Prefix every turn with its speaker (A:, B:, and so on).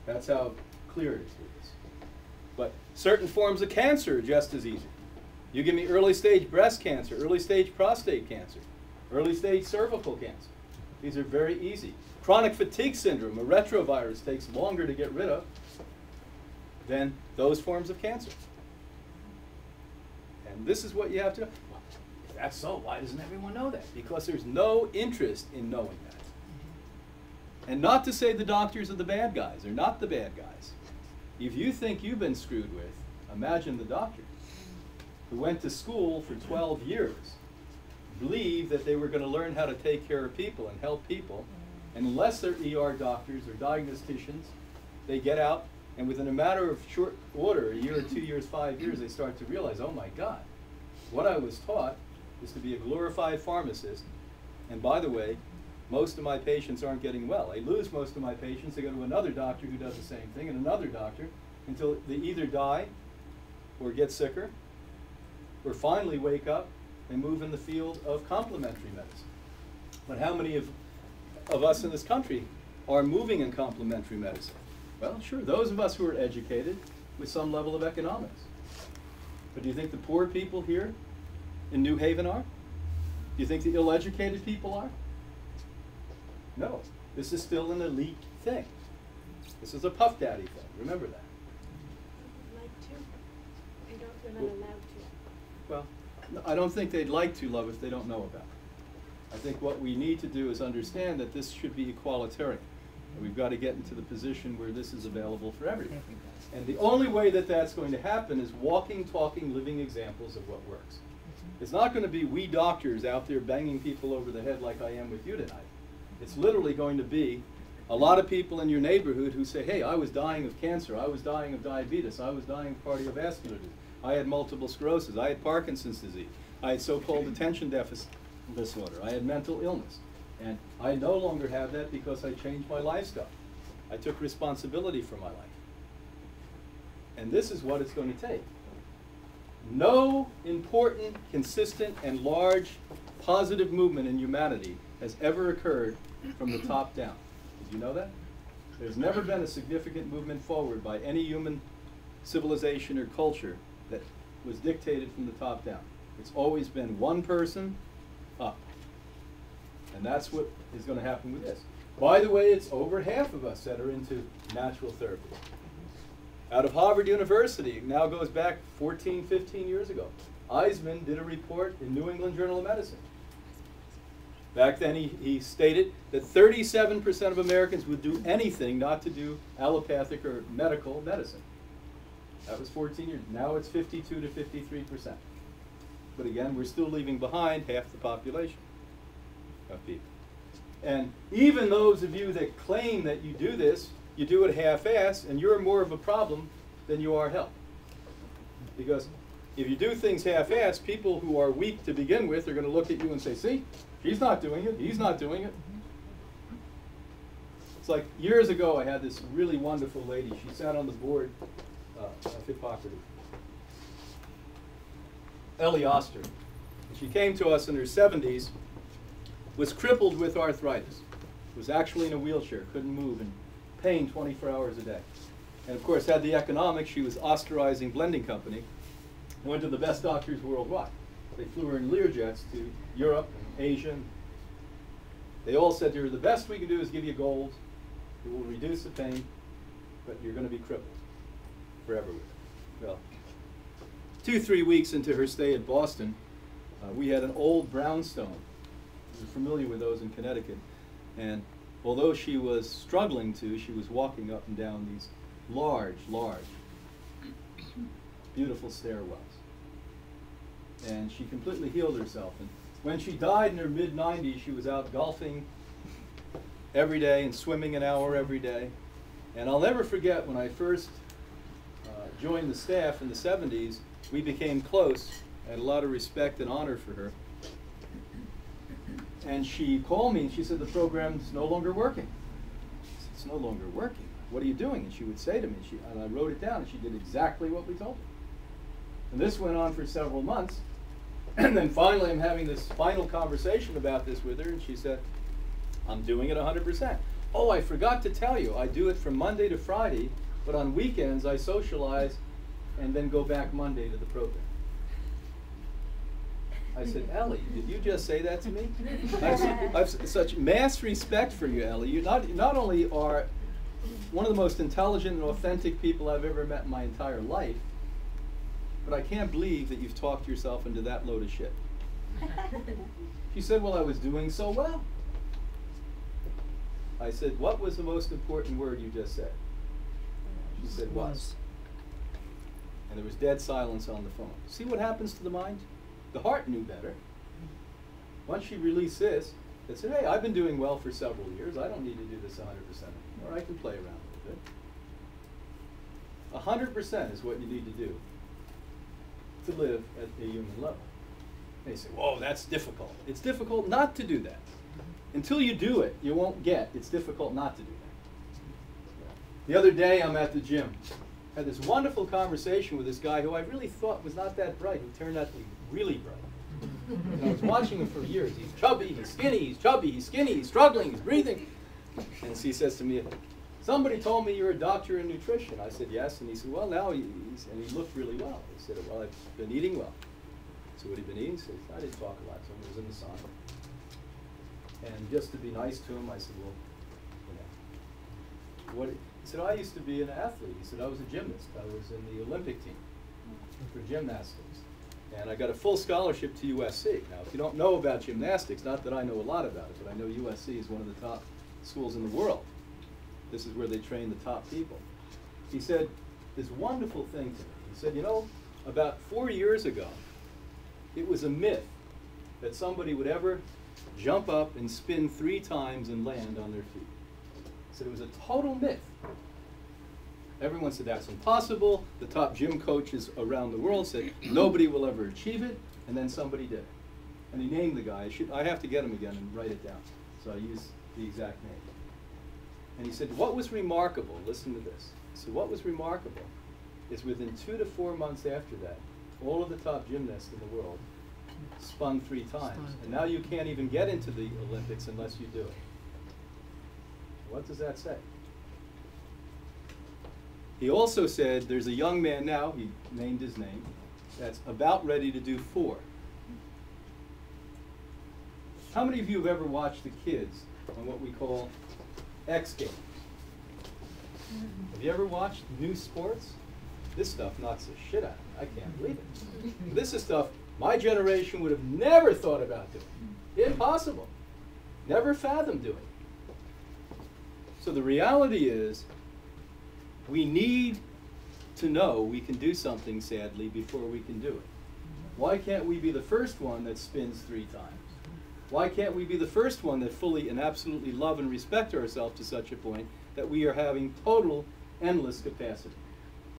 A: That's how clear it is with this. But certain forms of cancer are just as easy. You give me early stage breast cancer, early stage prostate cancer, early stage cervical cancer. These are very easy. Chronic fatigue syndrome, a retrovirus, takes longer to get rid of than those forms of cancer. And this is what you have to know. Well, if that's so, why doesn't everyone know that? Because there's no interest in knowing that. And not to say the doctors are the bad guys. They're not the bad guys. If you think you've been screwed with, imagine the doctors who went to school for 12 years, believed that they were going to learn how to take care of people and help people, and unless they're ER doctors or diagnosticians, they get out, and within a matter of short order, a year or 2 years, 5 years, they start to realize, oh my God, what I was taught is to be a glorified pharmacist, and by the way, most of my patients aren't getting well. I lose most of my patients, they go to another doctor who does the same thing, and another doctor, until they either die or get sicker, or finally wake up and move in the field of complementary medicine. But how many of us in this country are moving in complementary medicine? Well, sure, those of us who are educated with some level of economics. But do you think the poor people here in New Haven are? Do you think the ill-educated people are? No, this is still an elite thing. This is a Puff Daddy thing, remember that.
B: Like to? We're not allowed to.
A: Well, I don't think they'd like to love if they don't know about it. I think what we need to do is understand that this should be equalitarian. And we've got to get into the position where this is available for everyone. And the only way that that's going to happen is walking, talking, living examples of what works. It's not going to be we doctors out there banging people over the head like I am with you tonight. It's literally going to be a lot of people in your neighborhood who say, hey, I was dying of cancer, I was dying of diabetes, I was dying of cardiovascular disease, I had multiple sclerosis, I had Parkinson's disease, I had so-called attention deficit disorder, I had mental illness. And I no longer have that because I changed my lifestyle. I took responsibility for my life. And this is what it's going to take. No important, consistent, and large positive movement in humanity has ever occurred from the top down. Did you know that? There's never been a significant movement forward by any human civilization or culture that was dictated from the top down. It's always been one person up. And that's what is going to happen with this. By the way, it's over half of us that are into natural therapy. Out of Harvard University, it now goes back 14, 15 years ago. Eisman did a report in New England Journal of Medicine. Back then he stated that 37% of Americans would do anything not to do allopathic or medical medicine. That was 14 years. Now it's 52 to 53%. But again, we're still leaving behind half the population of people. And even those of you that claim that you do this, you do it half-assed, and you're more of a problem than you are help. Because if you do things half-assed, people who are weak to begin with are going to look at you and say, see, she's not doing it, he's not doing it. It's like years ago I had this really wonderful lady. She sat on the board of Hippocrates. Ellie Oster. She came to us in her 70s, was crippled with arthritis, was actually in a wheelchair, couldn't move, and pain 24 hours a day. And of course had the economics. She was Osterizing Blending Company, went to the best doctors worldwide. They flew her in Learjets to Europe and Asia. And they all said to her, the best we can do is give you gold, it will reduce the pain, but you're going to be crippled forever with it. Well, 2-3 weeks into her stay at Boston, we had an old brownstone. You're familiar with those in Connecticut. And although she was struggling to, she was walking up and down these large, large, beautiful stairwells. And she completely healed herself. And when she died in her mid-90s, she was out golfing every day and swimming an hour every day. And I'll never forget when I first joined the staff in the 70s, we became close. I had a lot of respect and honor for her. And she called me and she said, the program's no longer working. I said, it's no longer working. What are you doing? And she would say to me, and I wrote it down, and she did exactly what we told her. And this went on for several months. And then finally I'm having this final conversation about this with her, and she said, I'm doing it 100%. Oh, I forgot to tell you, I do it from Monday to Friday, but on weekends I socialize and then go back Monday to the program. I said, Ellie, did you just say that to me? I've such mass respect for you, Ellie. You not only are one of the most intelligent and authentic people I've ever met in my entire life, but I can't believe that you've talked yourself into that load of shit. She said, well, I was doing so well. I said, what was the most important word you just said? She said, was. And there was dead silence on the phone. See what happens to the mind? The heart knew better. Once she released this, it said, hey, I've been doing well for several years. I don't need to do this 100% anymore. I can play around a little bit. 100% is what you need to do to live at a human level. And you say, whoa, that's difficult. It's difficult not to do that. Until you do it, you won't get it's difficult not to do that. The other day, I'm at the gym. Had this wonderful conversation with this guy who I really thought was not that bright, who turned out to be really bright. And I was watching him for years. He's chubby, he's skinny, he's chubby, he's skinny, he's struggling, he's breathing. And he says to me, somebody told me you're a doctor in nutrition. I said, yes. And he said, well, now and he looked really well. He said, well, I've been eating well. So what had he been eating? He said, I didn't talk a lot to him. He was in the sauna. And just to be nice to him, I said, well, you know, what? He said, I used to be an athlete. He said, I was a gymnast. I was in the Olympic team for gymnastics. And I got a full scholarship to USC. Now, if you don't know about gymnastics, not that I know a lot about it, but I know USC is one of the top schools in the world. This is where they train the top people. He said this wonderful thing to me. He said, you know, about 4 years ago, it was a myth that somebody would ever jump up and spin 3 times and land on their feet. He said it was a total myth. Everyone said that's impossible. The top gym coaches around the world said nobody will ever achieve it, and then somebody did. And he named the guy. I have to get him again and write it down. So I use the exact name. And he said, what was remarkable, listen to this. He said, what was remarkable is within 2 to 4 months after that, all of the top gymnasts in the world spun 3 times. And now you can't even get into the Olympics unless you do it. What does that say? He also said there's a young man now, he named his name, that's about ready to do 4. How many of you have ever watched the kids on what we call X Games? Have you ever watched new sports? This stuff knocks the shit out of me. I can't believe it. This is stuff my generation would have never thought about doing. Impossible. Never fathomed doing. So the reality is, we need to know we can do something, sadly, before we can do it. Why can't we be the first one that spins 3 times? Why can't we be the first one that fully and absolutely love and respect ourselves to such a point that we are having total, endless capacity?